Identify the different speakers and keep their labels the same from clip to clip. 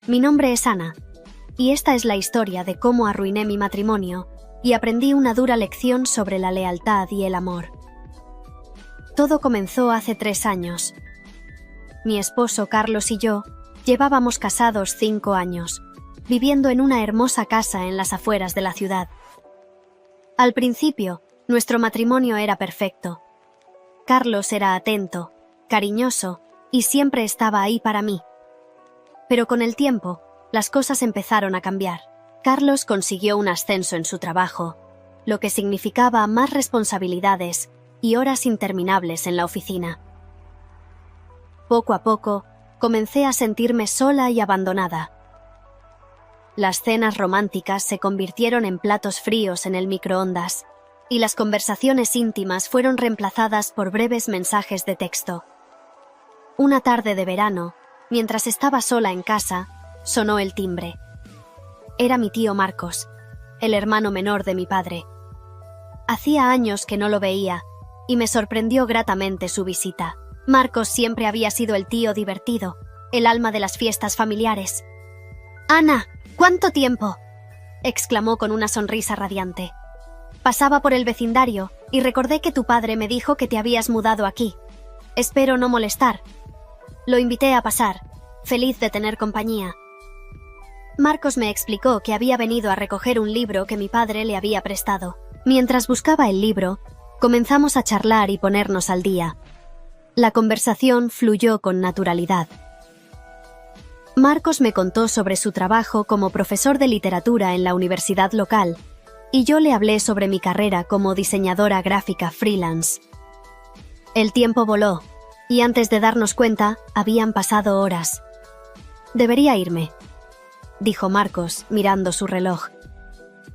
Speaker 1: Mi nombre es Ana, y esta es la historia de cómo arruiné mi matrimonio y aprendí una dura lección sobre la lealtad y el amor. Todo comenzó hace 3 años. Mi esposo Carlos y yo llevábamos casados 5 años, viviendo en una hermosa casa en las afueras de la ciudad. Al principio, nuestro matrimonio era perfecto. Carlos era atento, cariñoso y siempre estaba ahí para mí. Pero con el tiempo, las cosas empezaron a cambiar. Carlos consiguió un ascenso en su trabajo, lo que significaba más responsabilidades y horas interminables en la oficina. Poco a poco, comencé a sentirme sola y abandonada. Las cenas románticas se convirtieron en platos fríos en el microondas, y las conversaciones íntimas fueron reemplazadas por breves mensajes de texto. Una tarde de verano, mientras estaba sola en casa, sonó el timbre. Era mi tío Marcos, el hermano menor de mi padre. Hacía años que no lo veía, y me sorprendió gratamente su visita. Marcos siempre había sido el tío divertido, el alma de las fiestas familiares. «Ana, ¿cuánto tiempo?», exclamó con una sonrisa radiante. «Pasaba por el vecindario y recordé que tu padre me dijo que te habías mudado aquí. Espero no molestar». Lo invité a pasar, feliz de tener compañía. Marcos me explicó que había venido a recoger un libro que mi padre le había prestado. Mientras buscaba el libro, comenzamos a charlar y ponernos al día. La conversación fluyó con naturalidad. Marcos me contó sobre su trabajo como profesor de literatura en la universidad local, y yo le hablé sobre mi carrera como diseñadora gráfica freelance. El tiempo voló, y antes de darnos cuenta, habían pasado horas. «Debería irme», dijo Marcos, mirando su reloj.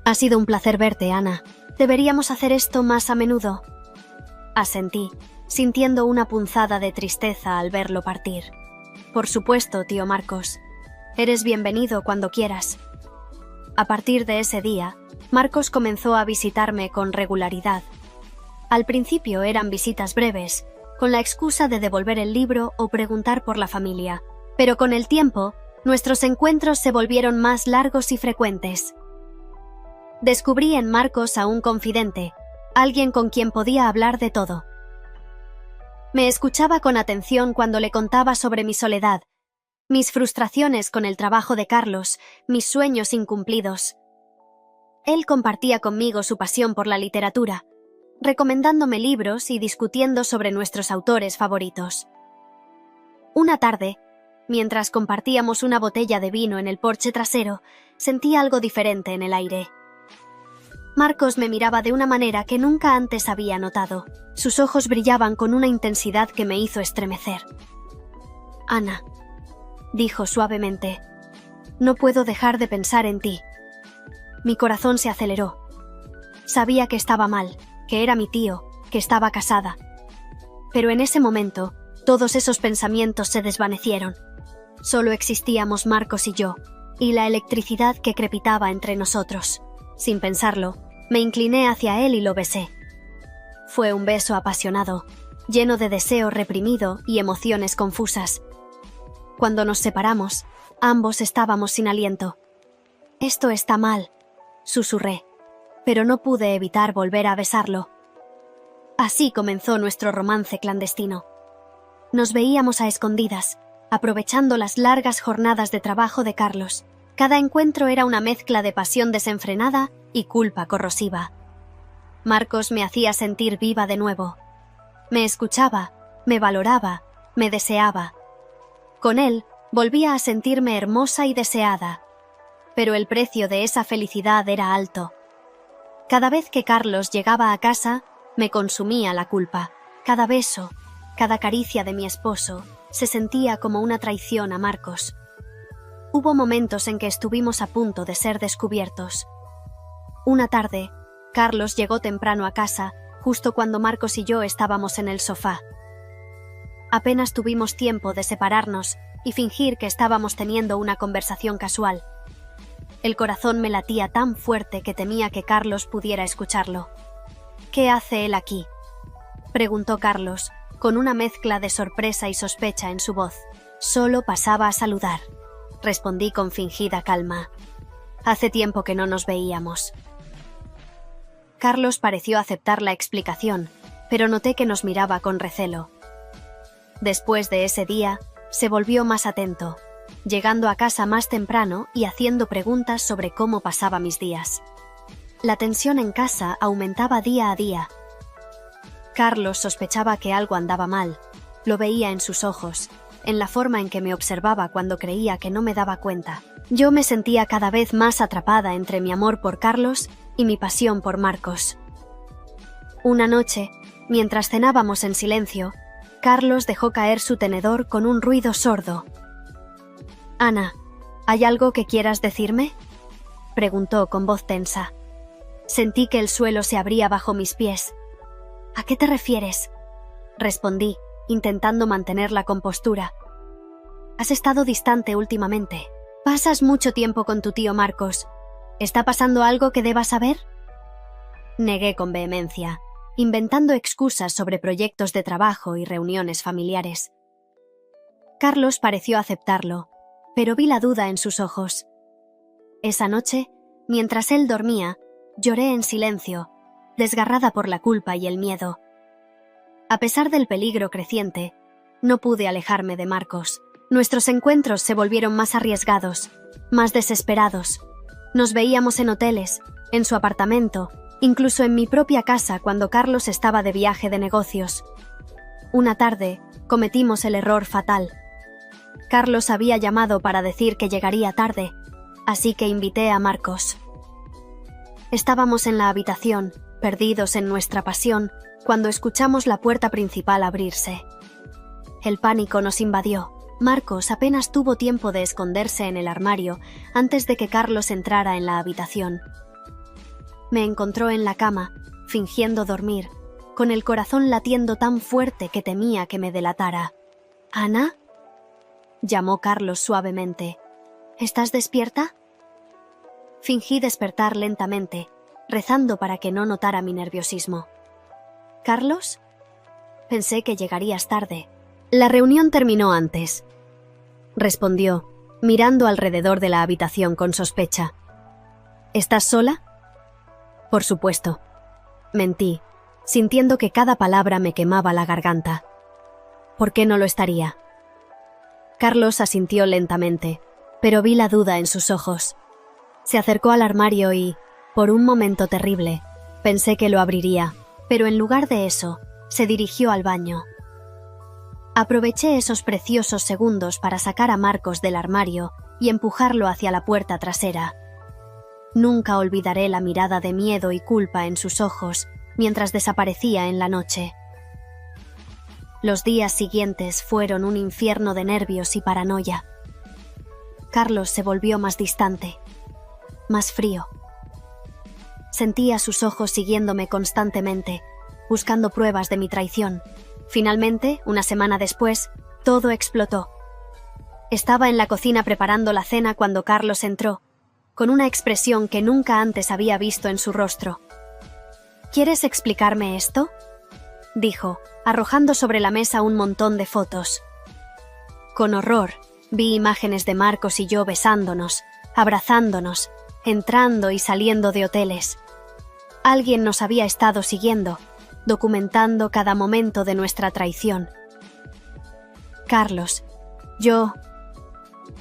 Speaker 1: «Ha sido un placer verte, Ana. Deberíamos hacer esto más a menudo». Asentí, sintiendo una punzada de tristeza al verlo partir. «Por supuesto, tío Marcos. Eres bienvenido cuando quieras». A partir de ese día, Marcos comenzó a visitarme con regularidad. Al principio eran visitas breves, con la excusa de devolver el libro o preguntar por la familia, pero con el tiempo, nuestros encuentros se volvieron más largos y frecuentes. Descubrí en Marcos a un confidente, alguien con quien podía hablar de todo. Me escuchaba con atención cuando le contaba sobre mi soledad, mis frustraciones con el trabajo de Carlos, mis sueños incumplidos. Él compartía conmigo su pasión por la literatura, recomendándome libros y discutiendo sobre nuestros autores favoritos. Una tarde, mientras compartíamos una botella de vino en el porche trasero, sentí algo diferente en el aire. Marcos me miraba de una manera que nunca antes había notado. Sus ojos brillaban con una intensidad que me hizo estremecer. «Ana», dijo suavemente, «no puedo dejar de pensar en ti». Mi corazón se aceleró. Sabía que estaba mal, que era mi tío, que estaba casada. Pero en ese momento, todos esos pensamientos se desvanecieron. Solo existíamos Marcos y yo, y la electricidad que crepitaba entre nosotros. Sin pensarlo, me incliné hacia él y lo besé. Fue un beso apasionado, lleno de deseo reprimido y emociones confusas. Cuando nos separamos, ambos estábamos sin aliento. «Esto está mal», susurré, pero no pude evitar volver a besarlo. Así comenzó nuestro romance clandestino. Nos veíamos a escondidas, aprovechando las largas jornadas de trabajo de Carlos. Cada encuentro era una mezcla de pasión desenfrenada y culpa corrosiva. Marcos me hacía sentir viva de nuevo. Me escuchaba, me valoraba, me deseaba. Con él volvía a sentirme hermosa y deseada. Pero el precio de esa felicidad era alto. Cada vez que Carlos llegaba a casa, me consumía la culpa. Cada beso, cada caricia de mi esposo, se sentía como una traición a Marcos. Hubo momentos en que estuvimos a punto de ser descubiertos. Una tarde, Carlos llegó temprano a casa, justo cuando Marcos y yo estábamos en el sofá. Apenas tuvimos tiempo de separarnos y fingir que estábamos teniendo una conversación casual. El corazón me latía tan fuerte que temía que Carlos pudiera escucharlo. «¿Qué hace él aquí?», preguntó Carlos, con una mezcla de sorpresa y sospecha en su voz. «Solo pasaba a saludar». respondí con fingida calma. Hace tiempo que no nos veíamos. Carlos pareció aceptar la explicación, pero noté que nos miraba con recelo. Después de ese día, se volvió más atento, llegando a casa más temprano y haciendo preguntas sobre cómo pasaba mis días. La tensión en casa aumentaba día a día. Carlos sospechaba que algo andaba mal. Lo veía en sus ojos, en la forma en que me observaba cuando creía que no me daba cuenta. Yo me sentía cada vez más atrapada entre mi amor por Carlos y mi pasión por Marcos. Una noche, mientras cenábamos en silencio, Carlos dejó caer su tenedor con un ruido sordo. «Ana, ¿hay algo que quieras decirme?», preguntó con voz tensa. Sentí que el suelo se abría bajo mis pies. «¿A qué te refieres?», respondí, intentando mantener la compostura. «Has estado distante últimamente. Pasas mucho tiempo con tu tío Marcos. ¿Está pasando algo que debas saber?». Negué con vehemencia, inventando excusas sobre proyectos de trabajo y reuniones familiares. Carlos pareció aceptarlo, pero vi la duda en sus ojos. Esa noche, mientras él dormía, lloré en silencio, desgarrada por la culpa y el miedo. A pesar del peligro creciente, no pude alejarme de Marcos. Nuestros encuentros se volvieron más arriesgados, más desesperados. Nos veíamos en hoteles, en su apartamento, incluso en mi propia casa cuando Carlos estaba de viaje de negocios. Una tarde, cometimos el error fatal. Carlos había llamado para decir que llegaría tarde, así que invité a Marcos. Estábamos en la habitación, perdidos en nuestra pasión, cuando escuchamos la puerta principal abrirse. El pánico nos invadió. Marcos apenas tuvo tiempo de esconderse en el armario antes de que Carlos entrara en la habitación. Me encontró en la cama, fingiendo dormir, con el corazón latiendo tan fuerte que temía que me delatara. «¿Ana?», llamó Carlos suavemente. «¿Estás despierta?». Fingí despertar lentamente, rezando para que no notara mi nerviosismo. «¿Carlos?». Pensé que llegarías tarde. «La reunión terminó antes», respondió, mirando alrededor de la habitación con sospecha. «¿Estás sola?». «Por supuesto». Mentí, sintiendo que cada palabra me quemaba la garganta. «¿Por qué no lo estaría?». Carlos asintió lentamente, pero vi la duda en sus ojos. Se acercó al armario y, por un momento terrible, pensé que lo abriría, pero en lugar de eso, se dirigió al baño. Aproveché esos preciosos segundos para sacar a Marcos del armario y empujarlo hacia la puerta trasera. Nunca olvidaré la mirada de miedo y culpa en sus ojos mientras desaparecía en la noche. Los días siguientes fueron un infierno de nervios y paranoia. Carlos se volvió más distante, más frío. Sentía sus ojos siguiéndome constantemente, buscando pruebas de mi traición. Finalmente, una semana después, todo explotó. Estaba en la cocina preparando la cena cuando Carlos entró, con una expresión que nunca antes había visto en su rostro. «¿Quieres explicarme esto?», dijo, arrojando sobre la mesa un montón de fotos. Con horror, vi imágenes de Marcos y yo besándonos, abrazándonos, entrando y saliendo de hoteles. Alguien nos había estado siguiendo, documentando cada momento de nuestra traición. «Carlos, yo…»,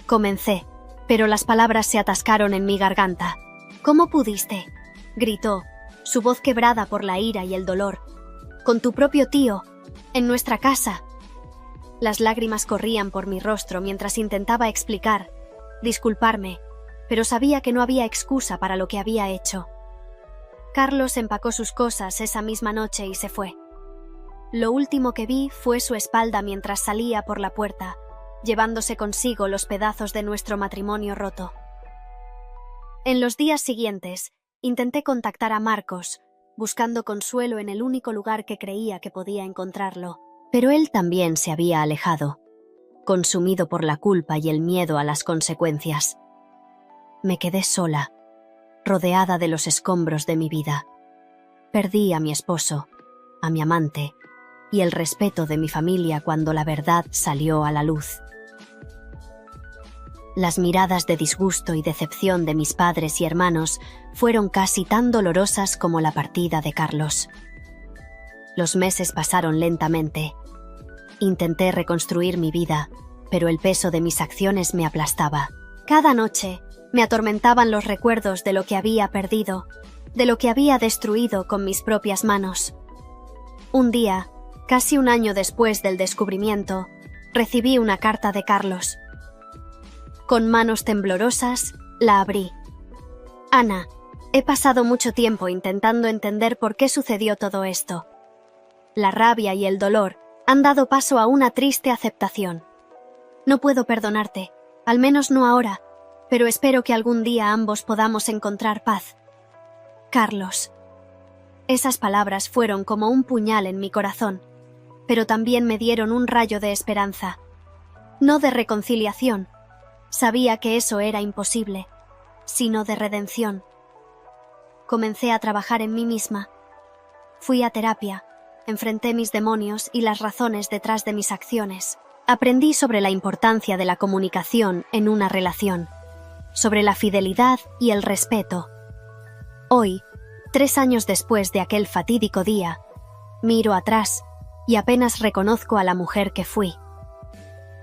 Speaker 1: comencé, pero las palabras se atascaron en mi garganta. «¿Cómo pudiste?», gritó, su voz quebrada por la ira y el dolor. «Con tu propio tío, en nuestra casa». Las lágrimas corrían por mi rostro mientras intentaba explicar, disculparme, pero sabía que no había excusa para lo que había hecho. Carlos empacó sus cosas esa misma noche y se fue. Lo último que vi fue su espalda mientras salía por la puerta, llevándose consigo los pedazos de nuestro matrimonio roto. En los días siguientes, intenté contactar a Marcos, buscando consuelo en el único lugar que creía que podía encontrarlo, pero él también se había alejado, consumido por la culpa y el miedo a las consecuencias. Me quedé sola, rodeada de los escombros de mi vida. Perdí a mi esposo, a mi amante, y el respeto de mi familia cuando la verdad salió a la luz. Las miradas de disgusto y decepción de mis padres y hermanos fueron casi tan dolorosas como la partida de Carlos. Los meses pasaron lentamente. Intenté reconstruir mi vida, pero el peso de mis acciones me aplastaba. Cada noche me atormentaban los recuerdos de lo que había perdido, de lo que había destruido con mis propias manos. Un día, casi un año después del descubrimiento, recibí una carta de Carlos. Con manos temblorosas, la abrí. Ana, he pasado mucho tiempo intentando entender por qué sucedió todo esto. La rabia y el dolor han dado paso a una triste aceptación. No puedo perdonarte, al menos no ahora, pero espero que algún día ambos podamos encontrar paz. Carlos. Esas palabras fueron como un puñal en mi corazón, pero también me dieron un rayo de esperanza. No de reconciliación, sabía que eso era imposible, sino de redención. Comencé a trabajar en mí misma. Fui a terapia, enfrenté mis demonios y las razones detrás de mis acciones. Aprendí sobre la importancia de la comunicación en una relación, sobre la fidelidad y el respeto. Hoy, 3 años después de aquel fatídico día, miro atrás y apenas reconozco a la mujer que fui.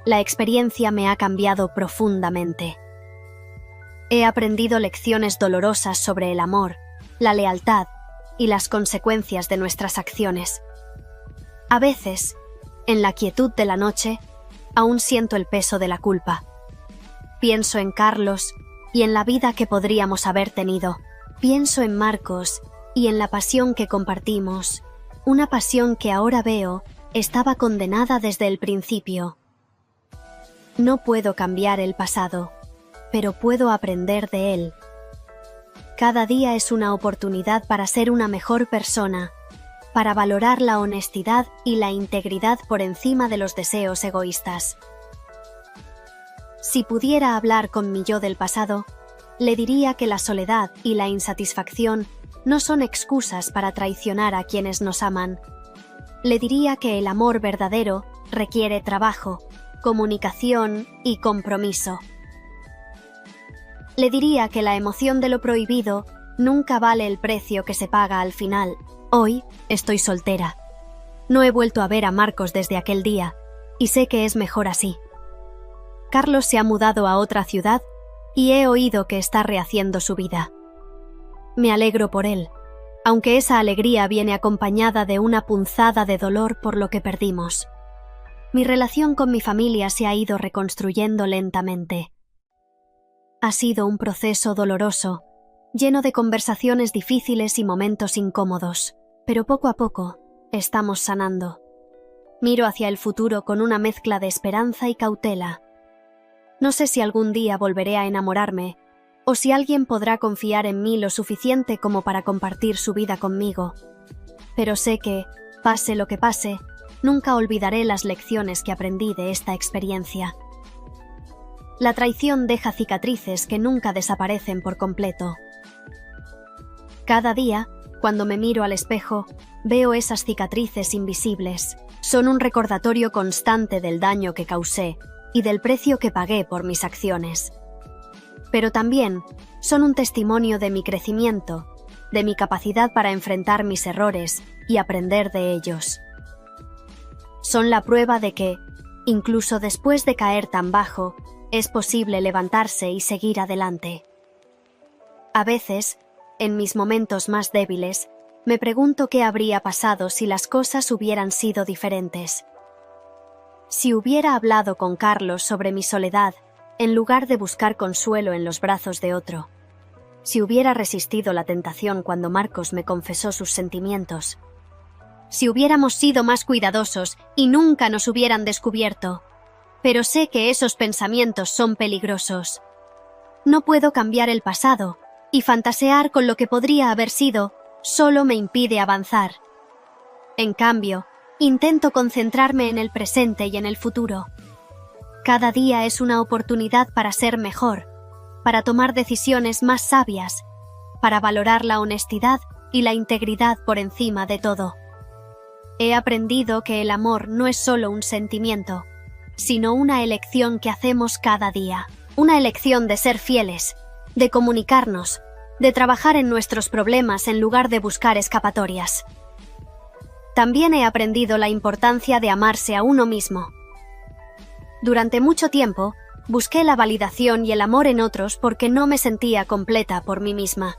Speaker 1: La experiencia me ha cambiado profundamente. He aprendido lecciones dolorosas sobre el amor, la lealtad y las consecuencias de nuestras acciones. A veces, en la quietud de la noche, aún siento el peso de la culpa. Pienso en Carlos y en la vida que podríamos haber tenido. Pienso en Marcos y en la pasión que compartimos, una pasión que ahora veo estaba condenada desde el principio. No puedo cambiar el pasado, pero puedo aprender de él. Cada día es una oportunidad para ser una mejor persona, para valorar la honestidad y la integridad por encima de los deseos egoístas. Si pudiera hablar con mi yo del pasado, le diría que la soledad y la insatisfacción no son excusas para traicionar a quienes nos aman. Le diría que el amor verdadero requiere trabajo, comunicación y compromiso. Le diría que la emoción de lo prohibido nunca vale el precio que se paga al final. Hoy estoy soltera. No he vuelto a ver a Marcos desde aquel día, y sé que es mejor así. Carlos se ha mudado a otra ciudad y he oído que está rehaciendo su vida. Me alegro por él, aunque esa alegría viene acompañada de una punzada de dolor por lo que perdimos. Mi relación con mi familia se ha ido reconstruyendo lentamente. Ha sido un proceso doloroso, lleno de conversaciones difíciles y momentos incómodos, pero poco a poco estamos sanando. Miro hacia el futuro con una mezcla de esperanza y cautela. No sé si algún día volveré a enamorarme, o si alguien podrá confiar en mí lo suficiente como para compartir su vida conmigo. Pero sé que, pase lo que pase, nunca olvidaré las lecciones que aprendí de esta experiencia. La traición deja cicatrices que nunca desaparecen por completo. Cada día, cuando me miro al espejo, veo esas cicatrices invisibles. Son un recordatorio constante del daño que causé y del precio que pagué por mis acciones. Pero también son un testimonio de mi crecimiento, de mi capacidad para enfrentar mis errores y aprender de ellos. Son la prueba de que, incluso después de caer tan bajo, es posible levantarse y seguir adelante. A veces, en mis momentos más débiles, me pregunto qué habría pasado si las cosas hubieran sido diferentes. Si hubiera hablado con Carlos sobre mi soledad, en lugar de buscar consuelo en los brazos de otro. Si hubiera resistido la tentación cuando Marcos me confesó sus sentimientos. Si hubiéramos sido más cuidadosos y nunca nos hubieran descubierto. Pero sé que esos pensamientos son peligrosos. No puedo cambiar el pasado, y fantasear con lo que podría haber sido solo me impide avanzar. En cambio, intento concentrarme en el presente y en el futuro. Cada día es una oportunidad para ser mejor, para tomar decisiones más sabias, para valorar la honestidad y la integridad por encima de todo. He aprendido que el amor no es solo un sentimiento, sino una elección que hacemos cada día. Una elección de ser fieles, de comunicarnos, de trabajar en nuestros problemas en lugar de buscar escapatorias. También he aprendido la importancia de amarse a uno mismo. Durante mucho tiempo, busqué la validación y el amor en otros porque no me sentía completa por mí misma.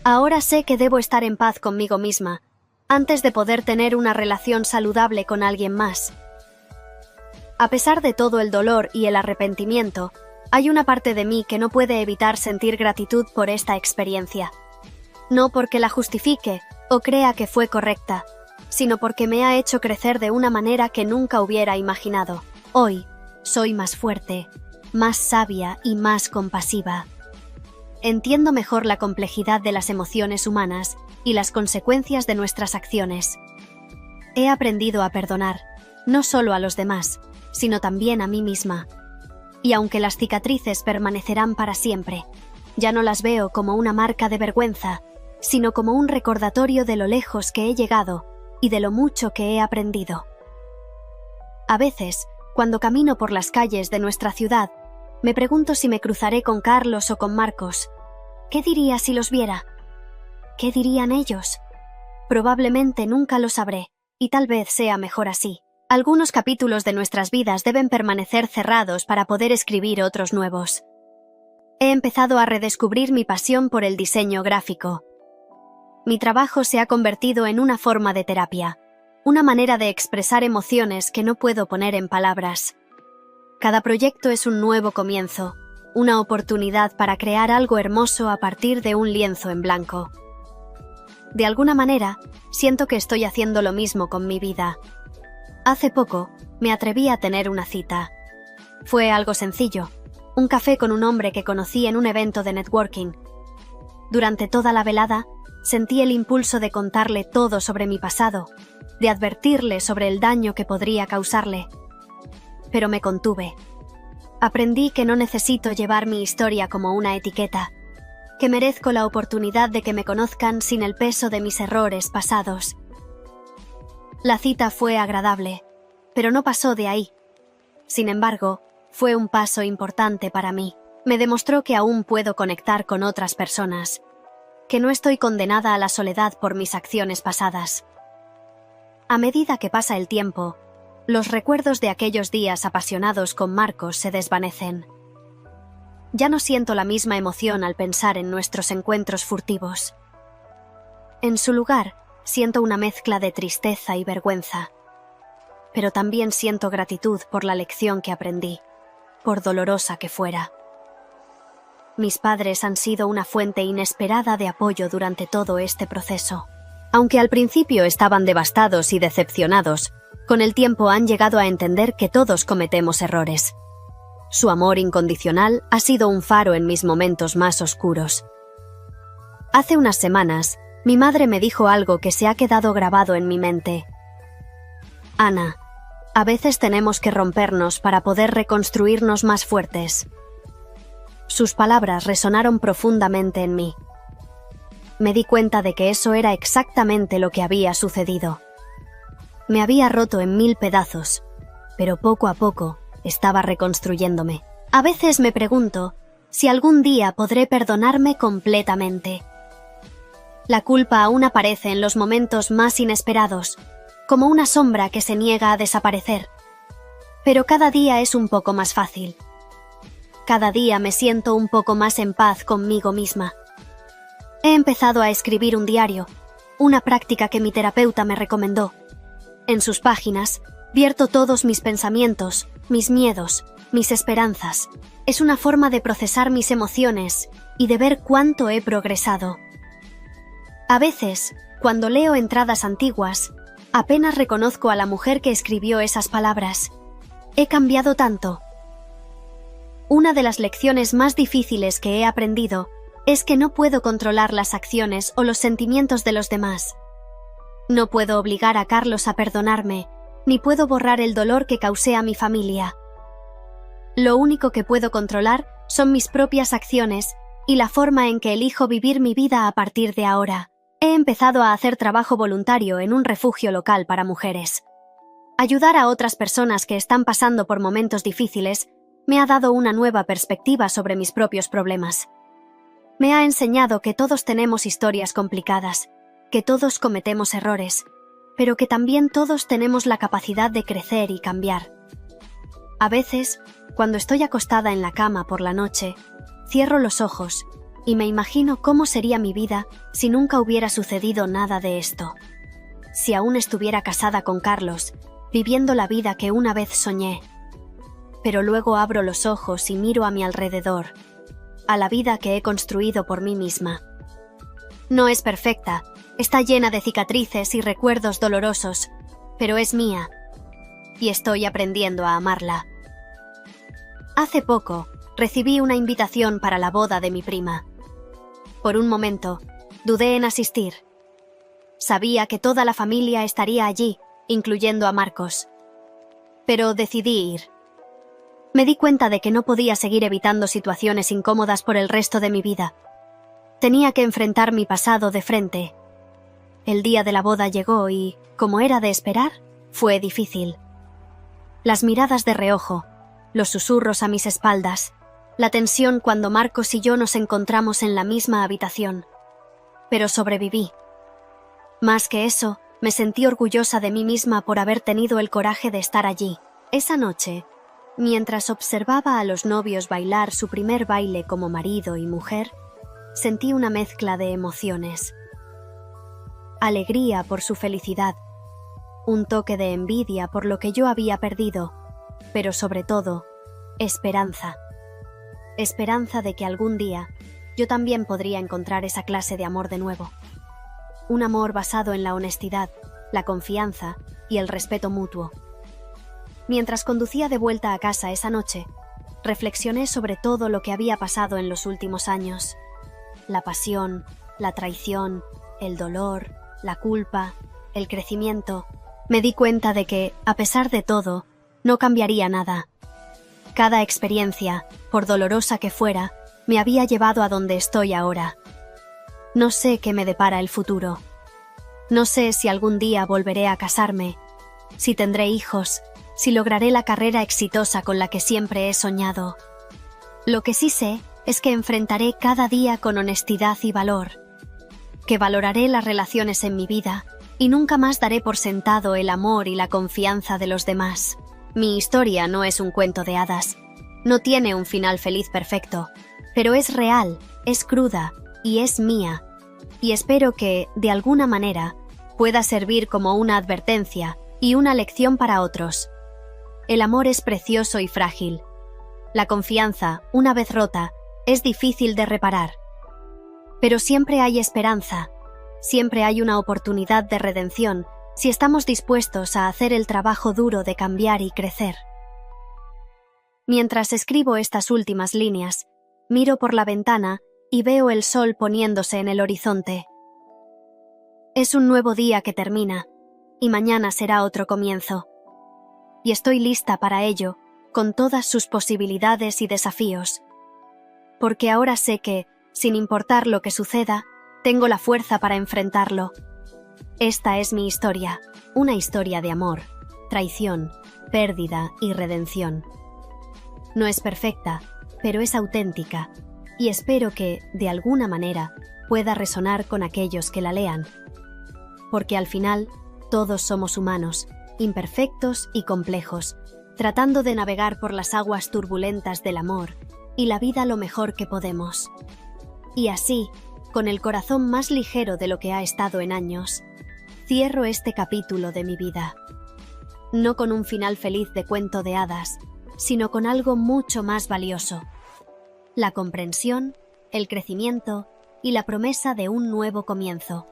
Speaker 1: Ahora sé que debo estar en paz conmigo misma, antes de poder tener una relación saludable con alguien más. A pesar de todo el dolor y el arrepentimiento, hay una parte de mí que no puede evitar sentir gratitud por esta experiencia. No porque la justifique o crea que fue correcta, sino porque me ha hecho crecer de una manera que nunca hubiera imaginado. Hoy, soy más fuerte, más sabia y más compasiva. Entiendo mejor la complejidad de las emociones humanas y las consecuencias de nuestras acciones. He aprendido a perdonar, no solo a los demás, sino también a mí misma. Y aunque las cicatrices permanecerán para siempre, ya no las veo como una marca de vergüenza, sino como un recordatorio de lo lejos que he llegado y de lo mucho que he aprendido. A veces, cuando camino por las calles de nuestra ciudad, me pregunto si me cruzaré con Carlos o con Marcos. ¿Qué diría si los viera? ¿Qué dirían ellos? Probablemente nunca lo sabré, y tal vez sea mejor así. Algunos capítulos de nuestras vidas deben permanecer cerrados para poder escribir otros nuevos. He empezado a redescubrir mi pasión por el diseño gráfico. Mi trabajo se ha convertido en una forma de terapia, una manera de expresar emociones que no puedo poner en palabras. Cada proyecto es un nuevo comienzo, una oportunidad para crear algo hermoso a partir de un lienzo en blanco. De alguna manera, siento que estoy haciendo lo mismo con mi vida. Hace poco, me atreví a tener una cita. Fue algo sencillo, un café con un hombre que conocí en un evento de networking. Durante toda la velada, sentí el impulso de contarle todo sobre mi pasado, de advertirle sobre el daño que podría causarle. Pero me contuve. Aprendí que no necesito llevar mi historia como una etiqueta, que merezco la oportunidad de que me conozcan sin el peso de mis errores pasados. La cita fue agradable, pero no pasó de ahí. Sin embargo, fue un paso importante para mí. Me demostró que aún puedo conectar con otras personas, que no estoy condenada a la soledad por mis acciones pasadas. A medida que pasa el tiempo, los recuerdos de aquellos días apasionados con Marcos se desvanecen. Ya no siento la misma emoción al pensar en nuestros encuentros furtivos. En su lugar, siento una mezcla de tristeza y vergüenza. Pero también siento gratitud por la lección que aprendí, por dolorosa que fuera. Mis padres han sido una fuente inesperada de apoyo durante todo este proceso. Aunque al principio estaban devastados y decepcionados, con el tiempo han llegado a entender que todos cometemos errores. Su amor incondicional ha sido un faro en mis momentos más oscuros. Hace unas semanas, mi madre me dijo algo que se ha quedado grabado en mi mente. Ana, a veces tenemos que rompernos para poder reconstruirnos más fuertes. Sus palabras resonaron profundamente en mí. Me di cuenta de que eso era exactamente lo que había sucedido. Me había roto en 1000 pedazos, pero poco a poco estaba reconstruyéndome. A veces me pregunto si algún día podré perdonarme completamente. La culpa aún aparece en los momentos más inesperados, como una sombra que se niega a desaparecer. Pero cada día es un poco más fácil. Cada día me siento un poco más en paz conmigo misma. He empezado a escribir un diario, una práctica que mi terapeuta me recomendó. En sus páginas, vierto todos mis pensamientos, mis miedos, mis esperanzas. Es una forma de procesar mis emociones y de ver cuánto he progresado. A veces, cuando leo entradas antiguas, apenas reconozco a la mujer que escribió esas palabras. He cambiado tanto. Una de las lecciones más difíciles que he aprendido es que no puedo controlar las acciones o los sentimientos de los demás. No puedo obligar a Carlos a perdonarme, ni puedo borrar el dolor que causé a mi familia. Lo único que puedo controlar son mis propias acciones y la forma en que elijo vivir mi vida a partir de ahora. He empezado a hacer trabajo voluntario en un refugio local para mujeres. Ayudar a otras personas que están pasando por momentos difíciles Me ha dado una nueva perspectiva sobre mis propios problemas. Me ha enseñado que todos tenemos historias complicadas, que todos cometemos errores, pero que también todos tenemos la capacidad de crecer y cambiar. A veces, cuando estoy acostada en la cama por la noche, cierro los ojos y me imagino cómo sería mi vida si nunca hubiera sucedido nada de esto. Si aún estuviera casada con Carlos, viviendo la vida que una vez soñé. Pero luego abro los ojos y miro a mi alrededor, a la vida que he construido por mí misma. No es perfecta, está llena de cicatrices y recuerdos dolorosos, pero es mía, y estoy aprendiendo a amarla. Hace poco, recibí una invitación para la boda de mi prima. Por un momento, dudé en asistir. Sabía que toda la familia estaría allí, incluyendo a Marcos. Pero decidí ir. Me di cuenta de que no podía seguir evitando situaciones incómodas por el resto de mi vida. Tenía que enfrentar mi pasado de frente. El día de la boda llegó y, como era de esperar, fue difícil. Las miradas de reojo, los susurros a mis espaldas, la tensión cuando Marcos y yo nos encontramos en la misma habitación. Pero sobreviví. Más que eso, me sentí orgullosa de mí misma por haber tenido el coraje de estar allí. Esa noche, mientras observaba a los novios bailar su primer baile como marido y mujer, sentí una mezcla de emociones. Alegría por su felicidad, un toque de envidia por lo que yo había perdido, pero sobre todo, esperanza. Esperanza de que algún día yo también podría encontrar esa clase de amor de nuevo. Un amor basado en la honestidad, la confianza y el respeto mutuo. Mientras conducía de vuelta a casa esa noche, reflexioné sobre todo lo que había pasado en los últimos años. La pasión, la traición, el dolor, la culpa, el crecimiento. Me di cuenta de que, a pesar de todo, no cambiaría nada. Cada experiencia, por dolorosa que fuera, me había llevado a donde estoy ahora. No sé qué me depara el futuro. No sé si algún día volveré a casarme, si tendré hijos, si lograré la carrera exitosa con la que siempre he soñado. Lo que sí sé es que enfrentaré cada día con honestidad y valor, que valoraré las relaciones en mi vida y nunca más daré por sentado el amor y la confianza de los demás. Mi historia no es un cuento de hadas, no tiene un final feliz perfecto, pero es real, es cruda y es mía, y espero que, de alguna manera, pueda servir como una advertencia y una lección para otros. El amor es precioso y frágil. La confianza, una vez rota, es difícil de reparar. Pero siempre hay esperanza, siempre hay una oportunidad de redención si estamos dispuestos a hacer el trabajo duro de cambiar y crecer. Mientras escribo estas últimas líneas, miro por la ventana y veo el sol poniéndose en el horizonte. Es un nuevo día que termina, y mañana será otro comienzo. Y estoy lista para ello, con todas sus posibilidades y desafíos. Porque ahora sé que, sin importar lo que suceda, tengo la fuerza para enfrentarlo. Esta es mi historia, una historia de amor, traición, pérdida y redención. No es perfecta, pero es auténtica, y espero que, de alguna manera, pueda resonar con aquellos que la lean. Porque al final, todos somos humanos, imperfectos y complejos, tratando de navegar por las aguas turbulentas del amor y la vida lo mejor que podemos. Y así, con el corazón más ligero de lo que ha estado en años, cierro este capítulo de mi vida. No con un final feliz de cuento de hadas, sino con algo mucho más valioso: la comprensión, el crecimiento y la promesa de un nuevo comienzo.